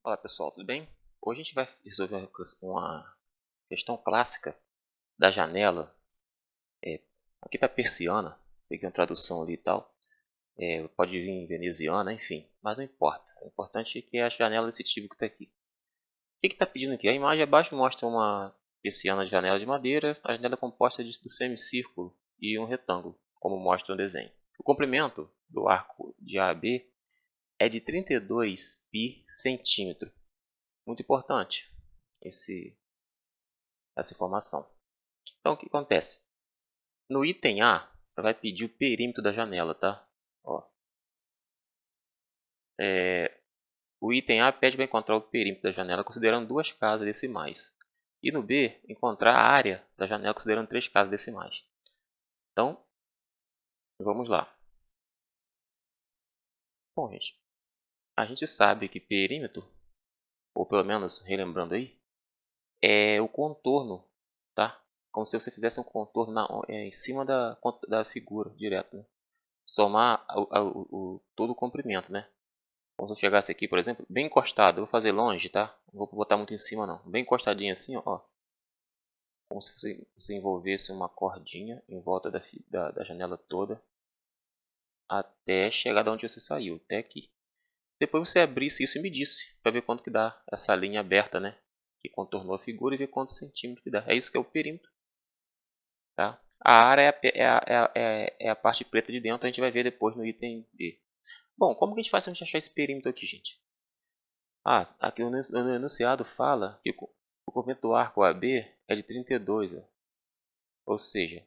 Olá pessoal, tudo bem? Hoje a gente vai resolver uma questão clássica da janela. Aqui está persiana, peguei uma tradução ali e tal. Pode vir em veneziana, enfim, mas não importa. O importante é que é a janela desse tipo que está aqui. O que está pedindo aqui? A imagem abaixo mostra uma persiana de janela de madeira. A janela é composta de um semicírculo e um retângulo, como mostra no desenho. O comprimento do arco de A a B é de 32 pi centímetro. Muito importante essa informação. Então, o que acontece? No item A, vai pedir o perímetro da janela, tá? Ó, o item A pede para encontrar o perímetro da janela considerando duas casas decimais. E no B, encontrar a área da janela considerando três casas decimais. Então, vamos lá. Bom, gente, a gente sabe que perímetro, ou pelo menos relembrando aí, é o contorno, tá? Como se você fizesse um contorno em cima da figura, direto, né? Somar todo o comprimento, né? Como se eu chegasse aqui, por exemplo, bem encostado, eu vou fazer longe, tá? Não vou botar muito em cima não. Bem encostadinho assim, ó. Como se você envolvesse uma cordinha em volta da janela toda. Até chegar de onde você saiu, até aqui. Depois você abrisse isso e medisse, para ver quanto que dá essa linha aberta, né? Que contornou a figura e ver quantos centímetros que dá. É isso que é o perímetro, tá? A área é a parte preta de dentro, a gente vai ver depois no item B. Bom, como que a gente faz para achar esse perímetro aqui, gente? Aqui no enunciado fala que o comprimento do arco AB é de 32. Ó. Ou seja,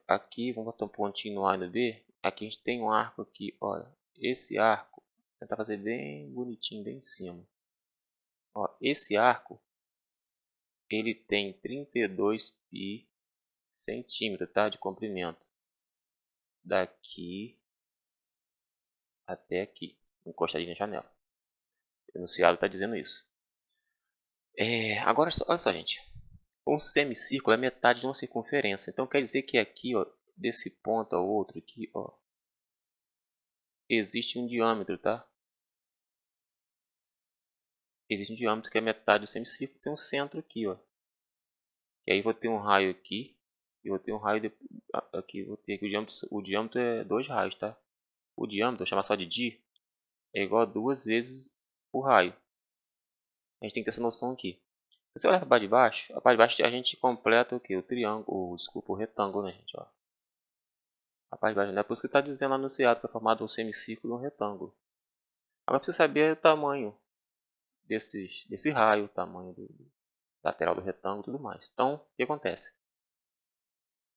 aqui, vamos botar um pontinho no A e no B. Aqui a gente tem um arco aqui, olha. Esse arco, vou tentar fazer bem bonitinho, bem em cima. Ó, esse arco, ele tem 32 pi centímetros, tá? De comprimento. Daqui até aqui, encostadinho na janela. O enunciado está dizendo isso. Agora, olha só, gente. Um semicírculo é metade de uma circunferência. Então quer dizer que aqui, ó, desse ponto ao outro aqui, ó, existe um diâmetro, tá? Existe um diâmetro que é metade do semicírculo. Tem um centro aqui, ó. E aí vou ter um raio aqui e vou ter um raio aqui. Vou ter aqui o diâmetro é 2 raios, tá? O diâmetro, vou chamar só de di, é igual a 2 vezes o raio. A gente tem que ter essa noção aqui. Se você olhar para a parte de baixo a gente completa o que? O triângulo, desculpa, o retângulo, né, gente? Ó. A parte de baixo, né? Por isso que está dizendo lá no enunciado que é formado um semicírculo e um retângulo. Agora precisa saber o tamanho desse raio, o tamanho do lateral do retângulo e tudo mais. Então, o que acontece?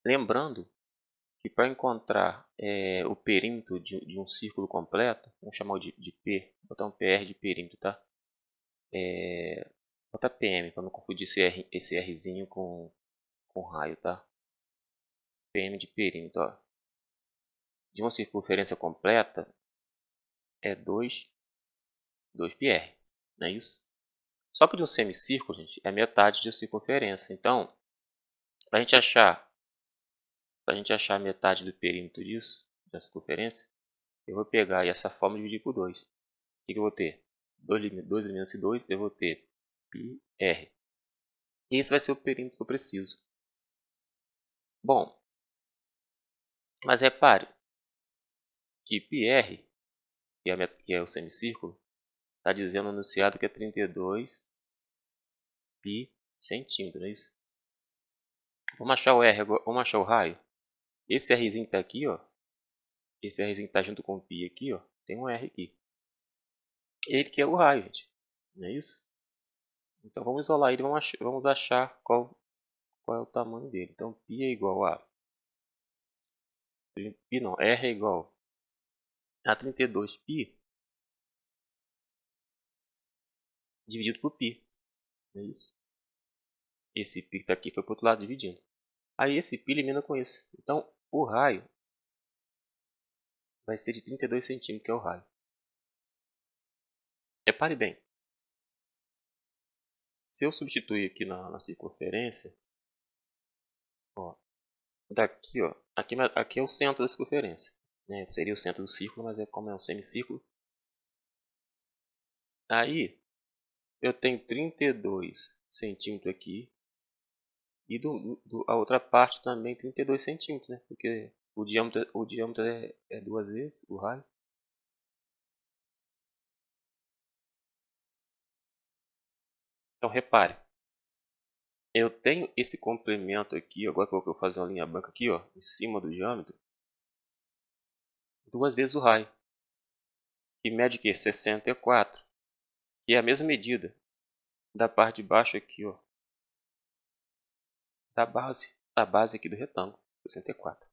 Lembrando que para encontrar o perímetro de um círculo completo, vamos chamar de P, vou botar um PR de perímetro, tá? Bota PM, para não confundir esse Rzinho com raio, tá? PM de perímetro, ó. De uma circunferência completa é 2πr, não é isso? Só que de um semicírculo, gente, é metade de circunferência. Então, para a gente achar a metade do perímetro disso, da circunferência, eu vou pegar essa forma e dividir por 2. O que eu vou ter? 2 eliminar esse 2, eu vou ter πr. E esse vai ser o perímetro que eu preciso. Bom, mas repare que πr, que é o semicírculo, está dizendo no enunciado que é 32 pi centímetros, não é isso? Vamos achar o R agora, vamos achar o raio. Esse Rzinho que está aqui, ó. Esse Rzinho que está junto com o pi aqui, ó. Tem um R aqui. Ele que é o raio, gente. Não é isso? Então vamos isolar ele, vamos achar qual é o tamanho dele. Então π é igual a... π não, R é igual a 32π dividido por π. Não é isso? Esse π que está aqui foi para o outro lado dividindo. Aí esse π elimina com esse. Então o raio vai ser de 32 centímetros, que é o raio. Repare bem. Se eu substituir aqui na circunferência, ó, daqui, ó, aqui é o centro da circunferência, né? Seria o centro do círculo, mas como é um semicírculo, Aí, eu tenho 32 centímetros aqui. E a outra parte também 32 centímetros, né? Porque o diâmetro é duas vezes o raio. Então, repare. Eu tenho esse comprimento aqui, agora que eu vou fazer uma linha branca aqui, ó, em cima do diâmetro, duas vezes o raio, que mede o quê? 64, que é a mesma medida da parte de baixo aqui, ó, da base aqui do retângulo, 64.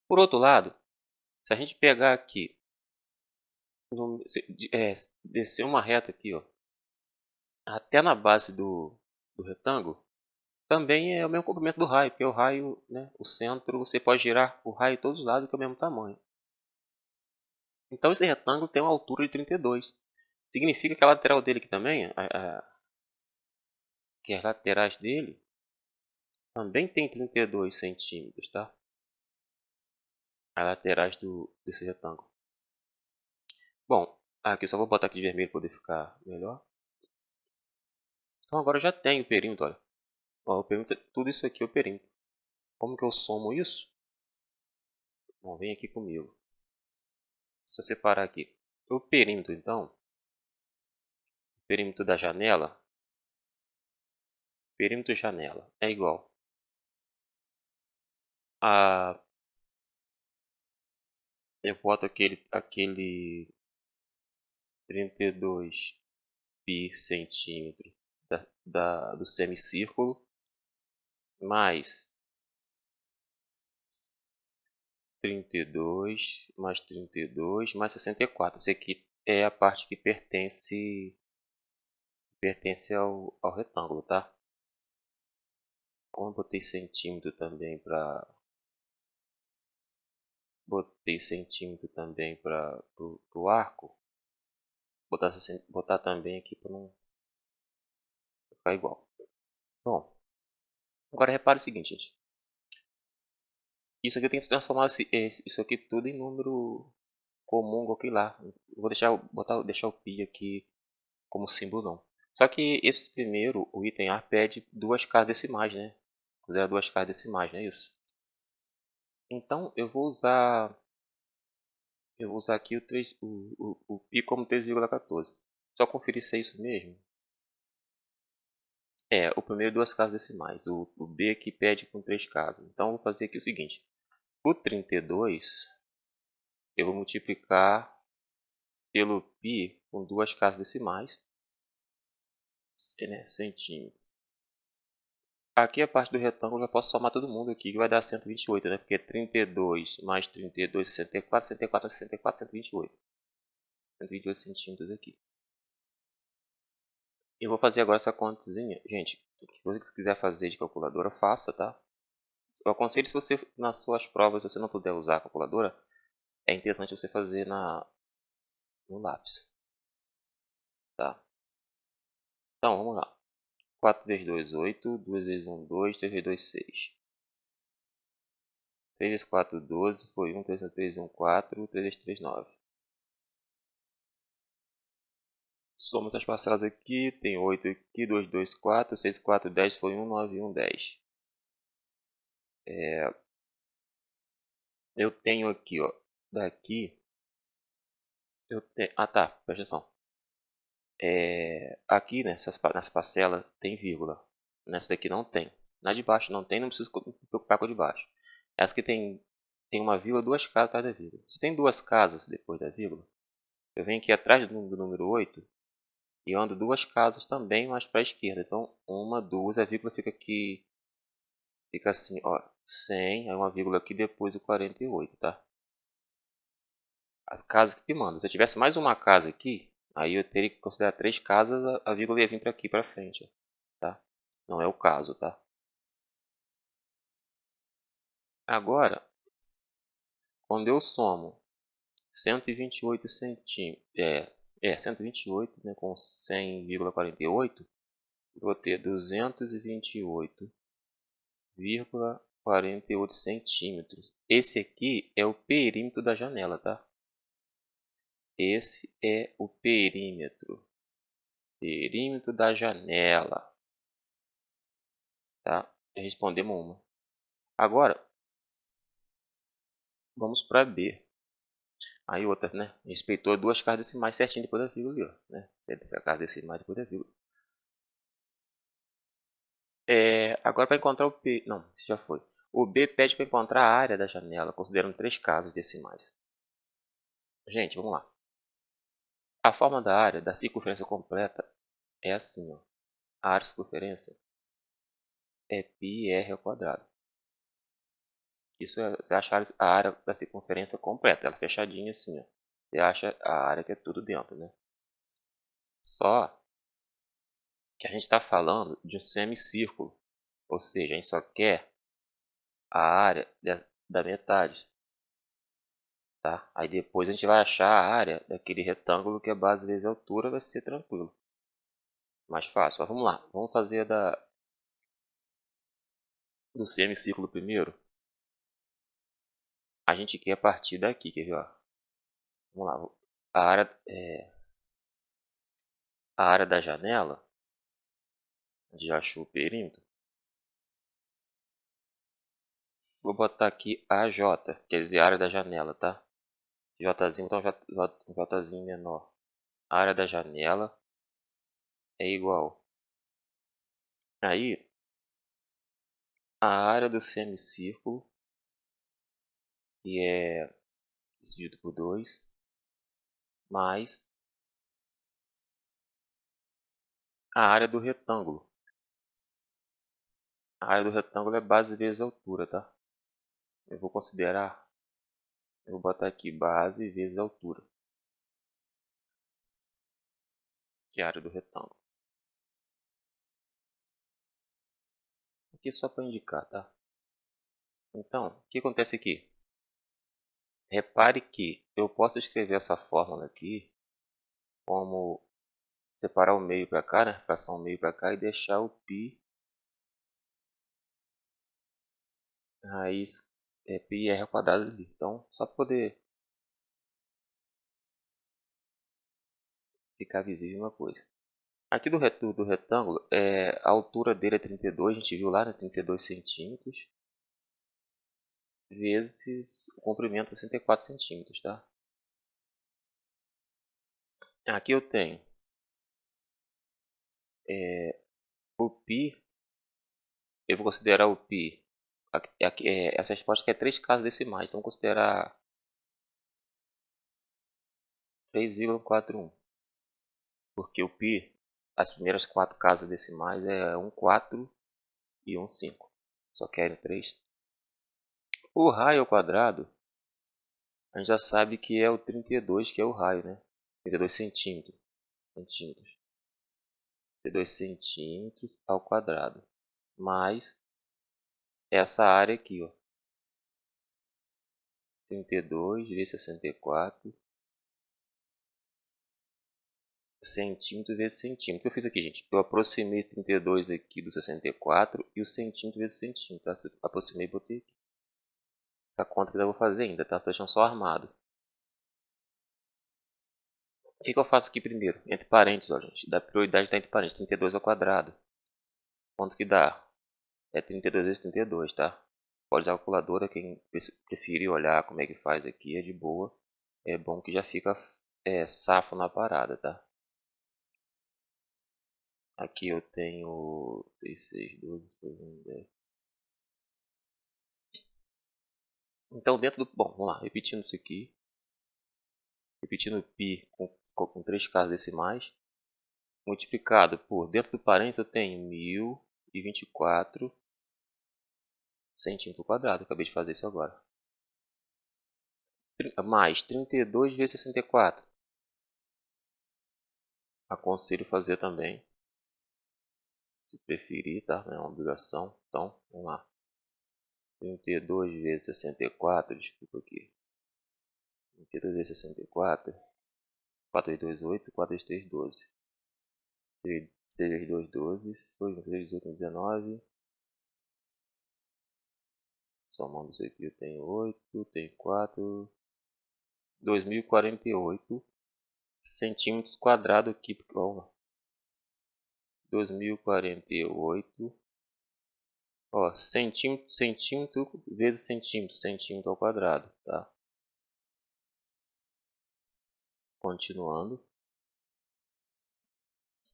Por outro lado, se a gente pegar aqui, descer uma reta aqui, ó, até na base do retângulo, também é o mesmo comprimento do raio, porque o raio, né, o centro, você pode girar o raio em todos os lados que é o mesmo tamanho. Então esse retângulo tem uma altura de 32. Significa que a lateral dele aqui também, que as laterais dele, também tem 32 centímetros, tá? As laterais desse retângulo. Bom, aqui eu só vou botar aqui de vermelho para poder ficar melhor. Então agora eu já tenho o perímetro, olha. Ó, o perímetro, tudo isso aqui é o perímetro. Como que eu somo isso? Bom, vem aqui comigo. Se eu separar aqui o perímetro, então, o perímetro da janela, perímetro janela é igual a... Eu boto aquele 32 pi centímetro do semicírculo, mais 32, mais 32, mais 64. Isso aqui é a parte que pertence ao retângulo, tá? Como eu botei centímetro também para o arco, botar também aqui para não ficar igual. Bom, agora repare o seguinte, gente. Isso aqui eu tenho que transformar isso aqui tudo em número comum, igual que lá. Eu vou deixar o pi aqui como símbolo não. Só que esse primeiro, o item A, pede duas casas decimais, né? Considera duas casas decimais, não é isso? Então eu vou usar aqui o pi como 3,14. Só conferir se é isso mesmo. É, o primeiro duas casas decimais. O B aqui pede com três casas. Então eu vou fazer aqui o seguinte. O 32 eu vou multiplicar pelo pi com duas casas decimais, né, centímetro. Aqui a parte do retângulo eu posso somar todo mundo aqui, que vai dar 128, né? Porque 32 mais 32, 64, 64, 64, 128. 128 centímetros aqui. Eu vou fazer agora essa contazinha. Gente, se você quiser fazer de calculadora, faça, tá? Eu aconselho, se você, nas suas provas, se você não puder usar a calculadora, é interessante você fazer no lápis, tá? Então, vamos lá. 4 vezes 2, 8. 2 vezes 1, 2. 3 vezes 2, 6. 3 vezes 4, 12. Foi 1. 3 vezes 3, 1, 4. 3 vezes 3, 9. Soma as parcelas aqui. Tem 8 aqui. 2, 2, 4. 6, 4, 10. Foi 1, 9, 1, 10. Eu tenho aqui, ó. Daqui. Eu tenho... Ah, tá. Presta atenção. Aqui nessa parcela tem vírgula. Nessa daqui não tem. Na de baixo não tem, não preciso me preocupar com a de baixo. Essa que tem uma vírgula, duas casas atrás da vírgula. Se tem duas casas depois da vírgula, eu venho aqui atrás do número 8 e ando duas casas também mais para a esquerda. Então, uma, duas, a vírgula fica aqui, fica assim, ó, 100, aí uma vírgula aqui depois do 48, tá? As casas que te mandam. Se eu tivesse mais uma casa aqui, aí eu teria que considerar três casas, a vírgula ia vir para aqui para frente, ó, tá? Não é o caso, tá? Agora, quando eu somo 128 centímetros, 128, né, com 100,48, vou ter 228,48 centímetros. Esse aqui é o perímetro da janela, tá? Esse é o perímetro. Perímetro da janela. Tá? Respondemos uma. Agora, vamos para B. Aí outra, né? Respeitou duas casas decimais certinho depois da vírgula ali, ó, né? A casa decimal depois da vírgula. Agora para encontrar o P... Não, isso já foi. O B pede para encontrar a área da janela, considerando 3 casas decimais. Gente, vamos lá. A forma da área da circunferência completa é assim, ó. A área da circunferência é πr ao quadrado. Isso é, você acha a área da circunferência completa, ela fechadinha assim, ó. Você acha a área que é tudo dentro, né? Só que a gente está falando de um semicírculo, ou seja, a gente só quer a área da metade, tá? Aí depois a gente vai achar a área daquele retângulo que é base vezes a altura, vai ser tranquilo. Mais fácil. Mas vamos lá, vamos fazer do semicírculo primeiro. A gente quer partir daqui, quer ver? Ó? Vamos lá, a área da janela, a gente já achou o perímetro. Vou botar aqui AJ, quer dizer, a área da janela, tá? Jzinho, então Jzinho menor. A área da janela é igual. Aí, a área do semicírculo, que é dividido por 2, mais a área do retângulo. A área do retângulo é base vezes altura, tá? Eu vou botar aqui base vezes altura, que é a área do retângulo. Aqui só para indicar, tá? Então, o que acontece aqui? Repare que eu posso escrever essa fórmula aqui como separar o meio para cá, né? Fração meio para cá e deixar o π raiz πr ao quadrado ali. Então, só para poder ficar visível uma coisa. Aqui do retângulo, a altura dele é 32, a gente viu lá, né? 32 centímetros, vezes o comprimento 64 centímetros, tá? Aqui eu tenho o π, eu vou considerar o π, essa resposta aqui é 3 casas decimais, então vou considerar 3,41, porque o π, as primeiras 4 casas decimais é 1,4 e 1,5, só querem 3. O raio ao quadrado, a gente já sabe que é o 32, que é o raio, né? 32 centímetros. 32 centímetros ao quadrado. Mais essa área aqui, ó. 32 vezes 64 centímetro vezes centímetro. O que eu fiz aqui, gente? Eu aproximei esse 32 aqui do 64 e o centímetro vezes centímetro. Tá? Aproximei e botei aqui. Essa conta que eu vou fazer ainda, tá? Tô deixando só armado. O que eu faço aqui primeiro? Entre parênteses, ó, gente. Dá prioridade tá entre parênteses. 32 ao quadrado. Quanto que dá? É 32 vezes 32, tá? Pode usar a calculadora, quem preferir olhar como é que faz aqui, é de boa. É bom que já fica safo na parada, tá? Aqui eu tenho 6, 6, 12, 1, 10. Então dentro do... Bom, vamos lá, repetindo isso aqui. Repetindo o π com 3 casas decimais. Multiplicado por, dentro do parênteses eu tenho 1024 centímetros quadrados. Acabei de fazer isso agora. Mais 32 vezes 64. Aconselho fazer também, se preferir, tá? Não é uma obrigação. Então, vamos lá. 32 vezes 64, desculpa aqui. 32 vezes 64. 4 vezes 2, 8. 4 vezes 3, 12. 6 vezes 2, 12. 2 vezes 18, 19. Somando isso aqui, eu tenho 8. Tenho 4. 2048 centímetros quadrados aqui. 2048. Ó, centímetro vezes centímetro ao quadrado, tá? Continuando. O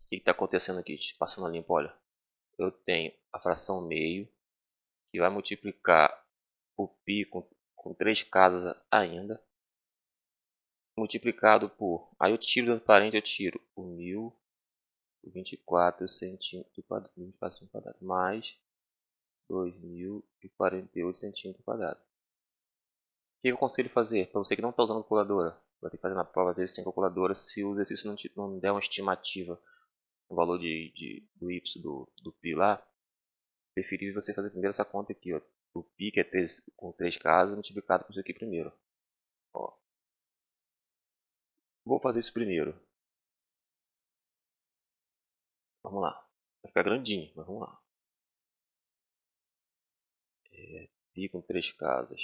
que está acontecendo aqui? Passando a limpo, olha. Eu tenho a fração meio, que vai multiplicar o π com 3 casas ainda, multiplicado por... Aí eu tiro do parente, eu tiro o 1024 centímetros quadrados, mais 2048 centímetros quadrados. O que eu aconselho fazer? Para você que não está usando calculadora, vai ter que fazer na prova vezes sem calculadora, se o exercício não der uma estimativa, o valor do y do π lá, preferível você fazer primeiro essa conta aqui, ó. O π, que é 3, com 3 casas, multiplicado por isso aqui primeiro. Ó. Vou fazer isso primeiro. Vamos lá. Vai ficar grandinho, mas vamos lá. Π com 3 casas.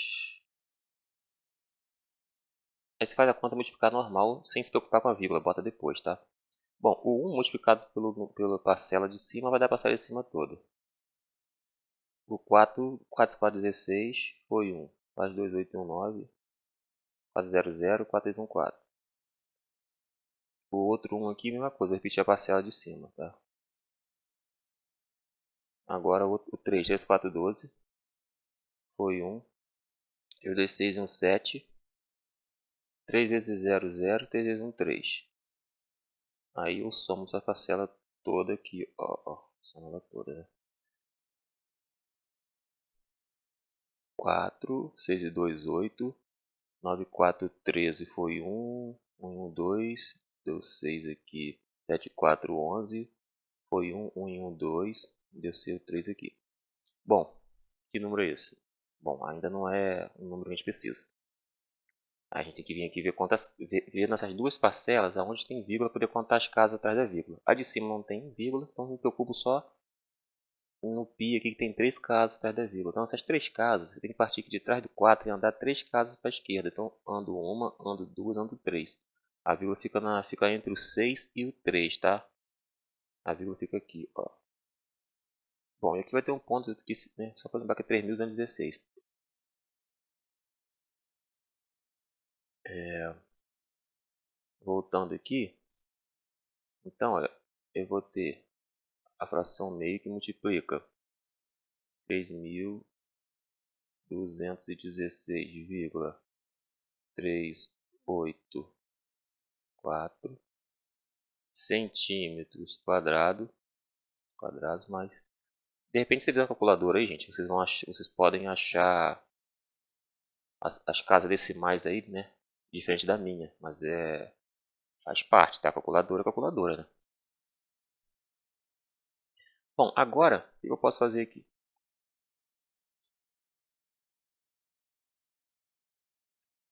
Aí você faz a conta multiplicada normal, sem se preocupar com a vírgula, bota depois, tá? Bom, o 1 multiplicado pela parcela de cima vai dar a parcela de cima toda. O 4, 4 4, 16, foi 1. 4, 2, 8, 1, 9. 4, 0, 0, 4, 3, 1, 4. O outro 1 aqui, mesma coisa, repetir a parcela de cima, tá? Agora o 3, 3, 4, 12. Foi 1. 3, 2, 6, 1, 7. 3 vezes 0, 0. 3 vezes 1, 3. Aí eu somo essa parcela toda aqui, ó. Somo ela toda, né? 4, 6 e 2, 8. 9, 4, 13 foi 1. 1, 1, 2. Deu 6 aqui. 7, 4, 11. Foi 1, 1 e 1, 2. Deu 6, 3 aqui. Bom, que número é esse? Bom, ainda não é um número que a gente precisa. A gente tem que vir aqui ver nessas duas parcelas onde tem vírgula para poder contar as casas atrás da vírgula. A de cima não tem vírgula, então eu me preocupo só no π aqui que tem 3 casas atrás da vírgula. Então essas 3 casas, eu tenho que partir aqui de trás do 4 e andar 3 casas para a esquerda. Então ando uma, ando duas, ando 3. A vírgula fica entre o 6 e o 3, tá? A vírgula fica aqui, ó. Bom, e aqui vai ter um ponto que, né, só para lembrar que é 3.216. Voltando aqui, então, olha, eu vou ter a fração meio que multiplica 3.216,384 centímetros quadrados, mais... De repente, você vê a calculadora aí, gente, vocês podem achar as casas decimais aí, né? Diferente da minha, mas faz parte, tá? Calculadora é calculadora, né? Bom, agora, o que eu posso fazer aqui?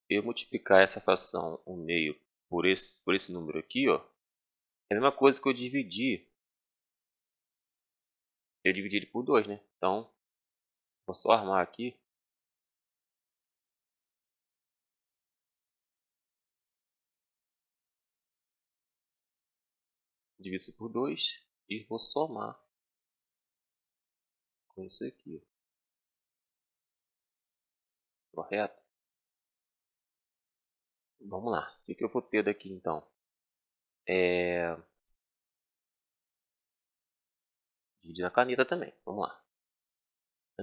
Eu multiplicar essa fração 1 meio por esse número aqui, ó, é a mesma coisa que eu dividir. Eu dividi ele por 2, né? Então, vou só armar aqui. Divido isso por 2 e vou somar com isso aqui. Correto? Vamos lá. O que eu vou ter daqui então? Dividir na caneta também. Vamos lá.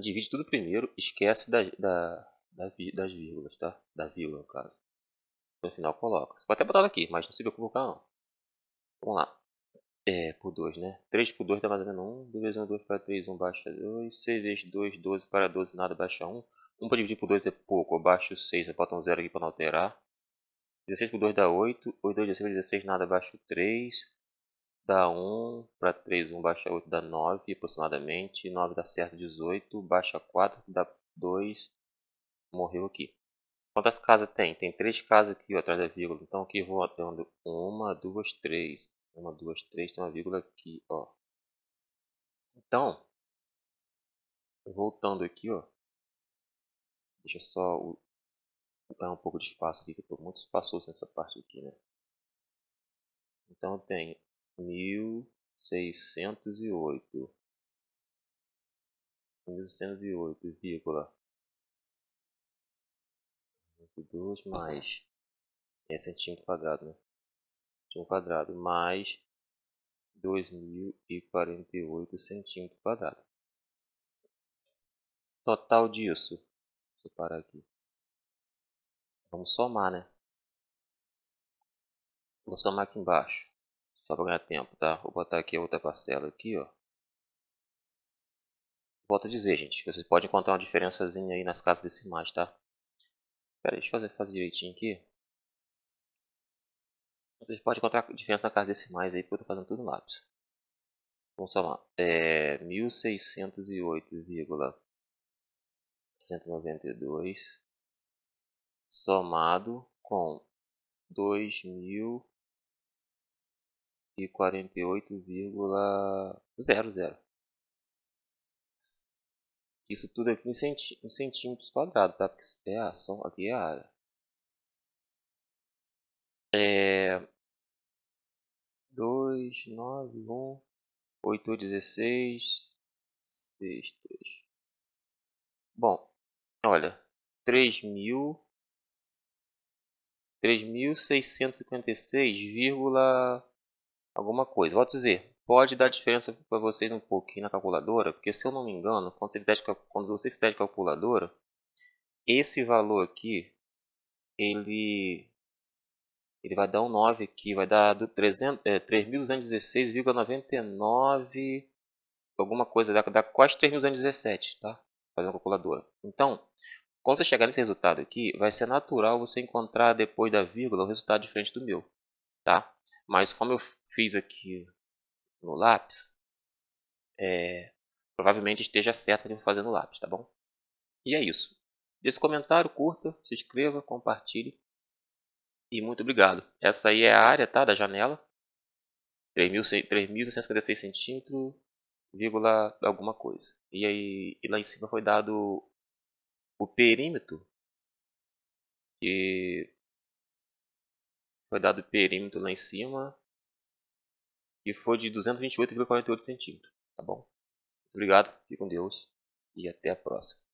Divide tudo primeiro. Esquece das vírgulas, tá? Da vírgula, no caso. No final coloca. Você pode até botar ela aqui, mas não se preocupa não. Vamos lá. Por 2, né? 3 por 2 dá mais ou menos 1. 2 vezes 1, 2 para 3, 1 baixa 2. 6 vezes 2, 12 para 12, nada, baixa 1. 1 para dividir por 2 é pouco, eu baixo 6, eu boto um 0 aqui para não alterar. 16 por 2 dá 8. 8, 2, 16, 16, nada, baixo 3. Dá 1 para 3, 1 baixa 8, dá 9 aproximadamente. 9 dá certo, 18. Baixa 4, dá 2. Morreu aqui. Quantas casas tem? Tem 3 casas aqui ó, atrás da vírgula. Então aqui eu vou dando 1, 2, 3. 1, 2, 3, tem uma vírgula aqui, ó. Então, voltando aqui, ó. Deixa só dar um pouco de espaço aqui, que eu estou muito espaçoso nessa parte aqui, né? Então eu tenho 1000. 1608. 1608,2 mais centímetro quadrado, né? Centímetro quadrado mais 2048 centímetros quadrados. Total disso, deixa eu parar aqui. Vamos somar, né? Vou somar aqui embaixo, só para ganhar tempo, tá? Vou botar aqui a outra parcela aqui, ó. Volto a dizer, gente, que vocês podem encontrar uma diferençazinha aí nas casas decimais, tá? Pera aí, deixa eu fazer direitinho aqui. Vocês podem encontrar diferença na casa decimais aí, porque eu tô fazendo tudo no lápis. Vamos somar. 1608,192 somado com 2048,00. Isso tudo aqui em centímetros quadrados, tá? Porque aqui é a área. 291,816, 63. Bom, olha, 3.656, alguma coisa. Vou dizer, pode dar diferença para vocês um pouquinho na calculadora, porque se eu não me engano, quando você fizer de calculadora, esse valor aqui, ele vai dar um 9 aqui, vai dar 3.216,99, alguma coisa, dá quase 3.217, tá? Fazendo a calculadora. Então, quando você chegar nesse resultado aqui, vai ser natural você encontrar depois da vírgula um resultado diferente do meu, tá? Mas como eu fiz aqui no lápis, provavelmente esteja certo ele fazer no lápis, tá bom? E é isso. Deixe comentário, curta, se inscreva, compartilhe e muito obrigado. Essa aí é a área, tá, da janela, 3.656 centímetros, vírgula alguma coisa. E aí lá em cima foi dado o perímetro, que foi dado o perímetro lá em cima, que foi de 228,48 centímetros, tá bom? Obrigado, fique com Deus e até a próxima.